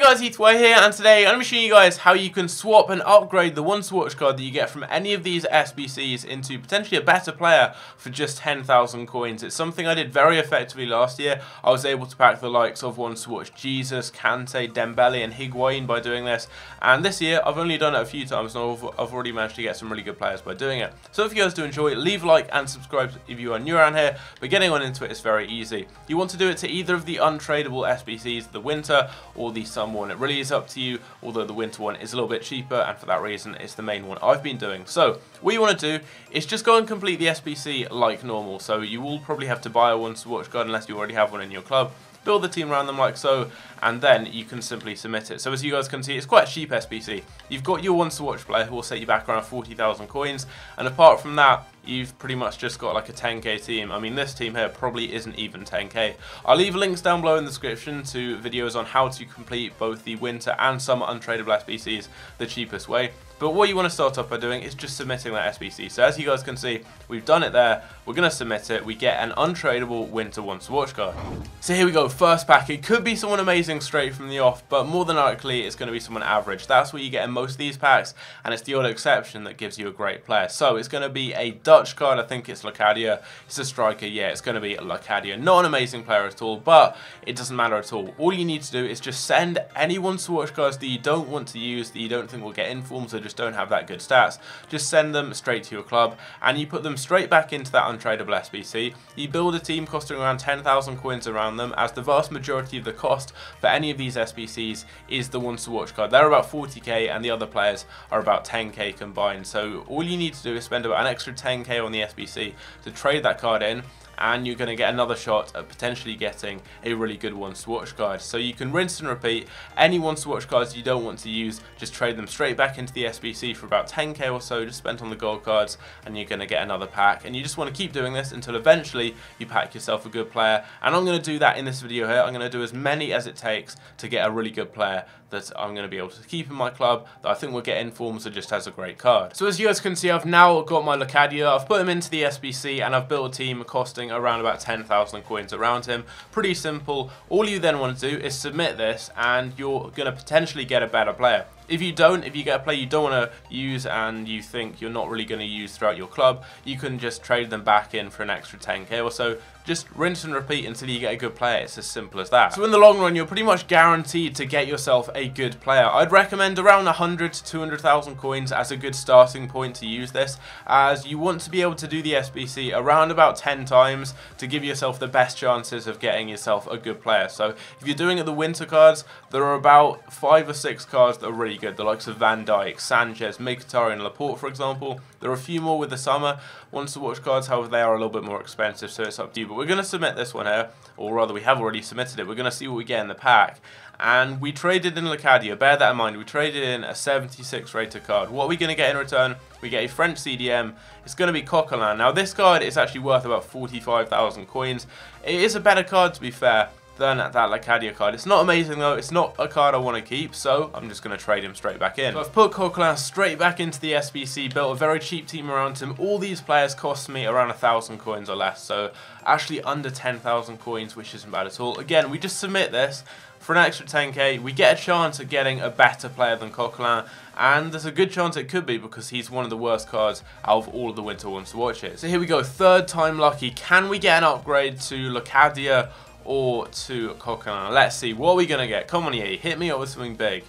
guys, Heathway here, and today I'm going to be showing you guys how you can swap and upgrade the one to watch card that you get from any of these SBCs into potentially a better player for just 10,000 coins. It's something I did very effectively last year. I was able to pack the likes of one to watch Jesus, Kante, Dembele and Higuain by doing this, and this year I've only done it a few times and I've already managed to get some really good players by doing it. So if you guys do enjoy, leave a like and subscribe if you are new around here, but getting on into it is very easy. You want to do it to either of the untradeable SBCs, the winter or the summer one. It really is up to you, although the winter one is a little bit cheaper, and for that reason it's the main one I've been doing. So what you want to do is just go and complete the SBC like normal. So you will probably have to buy a one to watch card unless you already have one in your club. Build the team around them like so, and then you can simply submit it. So as you guys can see, it's quite a cheap SBC. You've got your ones to watch player who will set you back around 40,000 coins, and apart from that, you've pretty much just got like a 10k team. I mean, this team here probably isn't even 10k. I'll leave links down below in the description to videos on how to complete both the winter and summer untradeable SBCs the cheapest way. But what you want to start off by doing is just submitting that SBC. So as you guys can see, we've done it there. We're going to submit it. We get an untradeable winter one to watch card. So here we go, first pack. It could be someone amazing straight from the off, but more than likely it's going to be someone average. That's what you get in most of these packs, and it's the odd exception that gives you a great player. So it's going to be a Dutch card. I think it's Locadia. It's a striker. Yeah, it's going to be Locadia. Not an amazing player at all, but it doesn't matter at all. All you need to do is just send any one to watch cards that you don't want to use, that you don't think will get informed, so just don't have that good stats. Just send them straight to your club, and you put them straight back into that untradeable SBC. You build a team costing around 10,000 coins around them, as the vast majority of the cost for any of these SBCs is the ones to watch card. They're about 40k, and the other players are about 10k combined. So all you need to do is spend about an extra 10k on the SBC to trade that card in, and you're going to get another shot at potentially getting a really good one to watch card. So you can rinse and repeat. Any one to watch cards you don't want to use, just trade them straight back into the SBC for about 10k or so, just spent on the gold cards, and you're going to get another pack. And you just want to keep doing this until eventually you pack yourself a good player. And I'm going to do that in this video here. I'm going to do as many as it takes to get a really good player that I'm going to be able to keep in my club, that I think will get informed, or just has a great card. So as you guys can see, I've now got my Locadia. I've put him into the SBC, and I've built a team costing around about 10,000 coins around him. Pretty simple. All you then want to do is submit this, and you're going to potentially get a better player. If you get a player you don't want to use and you think you're not really going to use throughout your club, you can just trade them back in for an extra 10k or so. Just rinse and repeat until you get a good player. It's as simple as that. So in the long run, you're pretty much guaranteed to get yourself a good player. I'd recommend around 100 to 200,000 coins as a good starting point to use this, as you want to be able to do the SBC around about 10 times to give yourself the best chances of getting yourself a good player. So if you're doing it the winter cards, there are about 5 or 6 cards that are really good. The likes of Van Dijk, Sanchez, Mkhitaryan and Laporte, for example. There are a few more with the summer ones to watch cards, however they are a little bit more expensive, so it's up to you. But we're going to submit this one here, or rather we have already submitted it. We're going to see what we get in the pack. And we traded in Locadia, bear that in mind. We traded in a 76 rated card. What are we going to get in return? We get a French CDM. It's going to be Coquelin. Now this card is actually worth about 45,000 coins. It is a better card, to be fair, than that Locadia card. It's not amazing though. It's not a card I want to keep, so I'm just going to trade him straight back in. So I've put Coquelin straight back into the SBC, built a very cheap team around him. All these players cost me around 1,000 coins or less, so actually under 10,000 coins, which isn't bad at all. Again, we just submit this for an extra 10k. We get a chance at getting a better player than Coquelin, and there's a good chance it could be, because he's one of the worst cards out of all of the winter ones to watch it. So here we go, third time lucky. Can we get an upgrade to Locadia or to Coquelin? Let's see, what are we going to get? Come on, EA, hit me up with something big.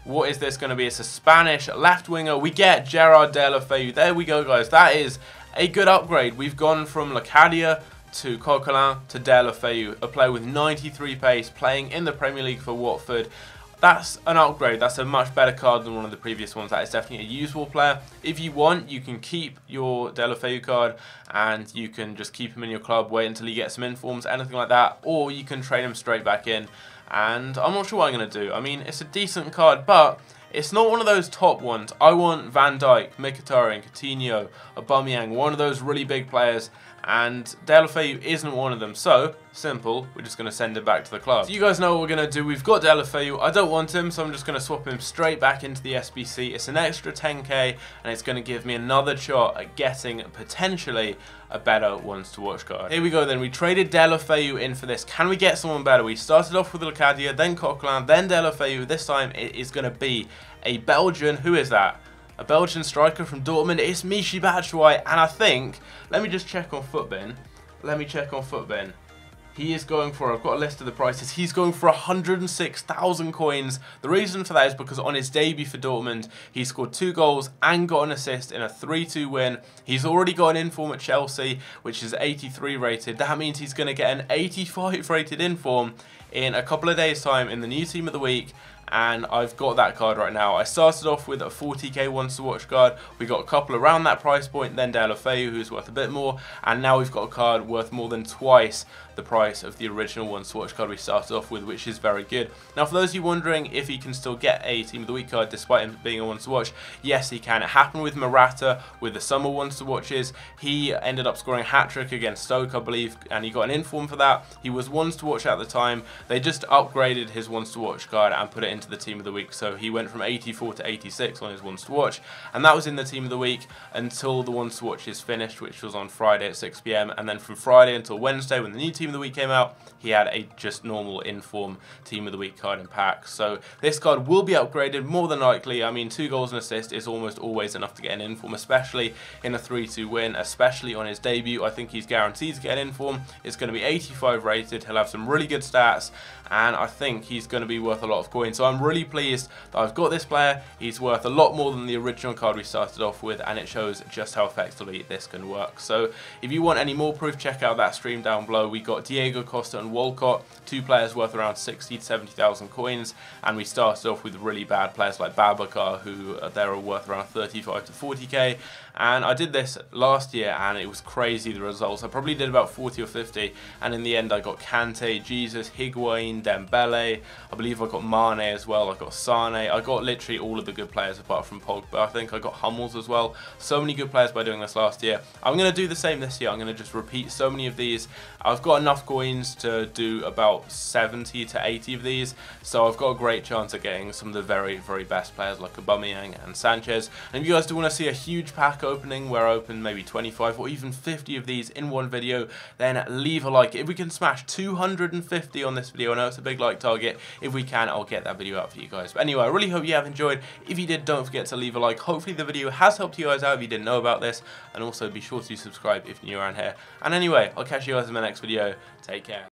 What is this going to be? It's a Spanish left winger. We get Gerard Deulofeu. There we go, guys. That is a good upgrade. We've gone from Locadia to Coquelin to Deulofeu, a player with 93 pace, playing in the Premier League for Watford. That's an upgrade. That's a much better card than one of the previous ones. That is definitely a useful player. If you want, you can keep your Deulofeu card and you can just keep him in your club, wait until he gets some informs, anything like that, or you can trade him straight back in. And I'm not sure what I'm going to do. I mean, it's a decent card, but it's not one of those top ones. I want Van Dijk, Mkhitaryan, Coutinho, Aubameyang, one of those really big players, and Deulofeu isn't one of them. So, simple, we're just going to send him back to the club. So you guys know what we're going to do. We've got Deulofeu. I don't want him, so I'm just going to swap him straight back into the SBC. It's an extra 10k, and it's going to give me another shot at getting potentially a better ones to watch card. Here we go then. We traded Deulofeu in for this. Can we get someone better? We started off with Locadia, then Coquelin, then Deulofeu. This time it is going to be a Belgian. Who is that? A Belgian striker from Dortmund. It's Michy Batshuayi, and I think, let me just check on Footbin. He is going for, I've got a list of the prices, he's going for 106,000 coins. The reason for that is because on his debut for Dortmund, he scored 2 goals and got an assist in a 3-2 win. He's already got an inform at Chelsea, which is 83 rated. That means he's going to get an 85 rated inform in a couple of days' time in the new team of the week. And I've got that card right now. I started off with a 40k ones to watch card. We got a couple around that price point, then Deulofeu, who's worth a bit more, and now we've got a card worth more than twice the price of the original ones to watch card we started off with, which is very good. Now, for those of you wondering if he can still get a team of the week card despite him being a ones to watch, yes, he can. It happened with Morata with the summer ones to watches. He ended up scoring a hat-trick against Stoke, I believe, and he got an inform for that. He was ones to watch at the time. They just upgraded his ones to watch card and put it into the team of the week, so he went from 84 to 86 on his ones to watch, and that was in the team of the week until the ones to watch is finished, which was on Friday at 6 PM, and then from Friday until Wednesday when the new team of the week came out, he had a just normal inform team of the week card and pack. So this card will be upgraded more than likely. I mean, 2 goals and assist is almost always enough to get an inform, especially in a 3-2 win, especially on his debut. I think he's guaranteed to get an inform. It's going to be 85 rated. He'll have some really good stats, and I think he's going to be worth a lot of coins. So I'm really pleased that I've got this player. He's worth a lot more than the original card we started off with, and it shows just how effectively this can work. So if you want any more proof, check out that stream down below. We got Diego Costa and Walcott, 2 players worth around 60 to 70,000 coins, and we started off with really bad players like Babacar, who they're worth around 35 to 40k. And I did this last year, and it was crazy, the results. I probably did about 40 or 50, and in the end I got Kante, Jesus, Higuain, Dembele. I believe I got Mane as well. I got Sane. I got literally all of the good players apart from Pogba. I think I got Hummels as well. So many good players by doing this last year. I'm going to do the same this year. I'm going to just repeat so many of these. I've got enough coins to do about 70 to 80 of these, so I've got a great chance of getting some of the very, very best players like Aubameyang and Sanchez. And if you guys do want to see a huge pack opening where I open maybe 25 or even 50 of these in one video, then leave a like. If we can smash 250 on this video, I know it's a big like target. If we can, I'll get that video out for you guys. But anyway, I really hope you have enjoyed. If you did, don't forget to leave a like. Hopefully the video has helped you guys out if you didn't know about this, and also be sure to subscribe if you're new around here. And anyway, I'll catch you guys in my next video. Take care.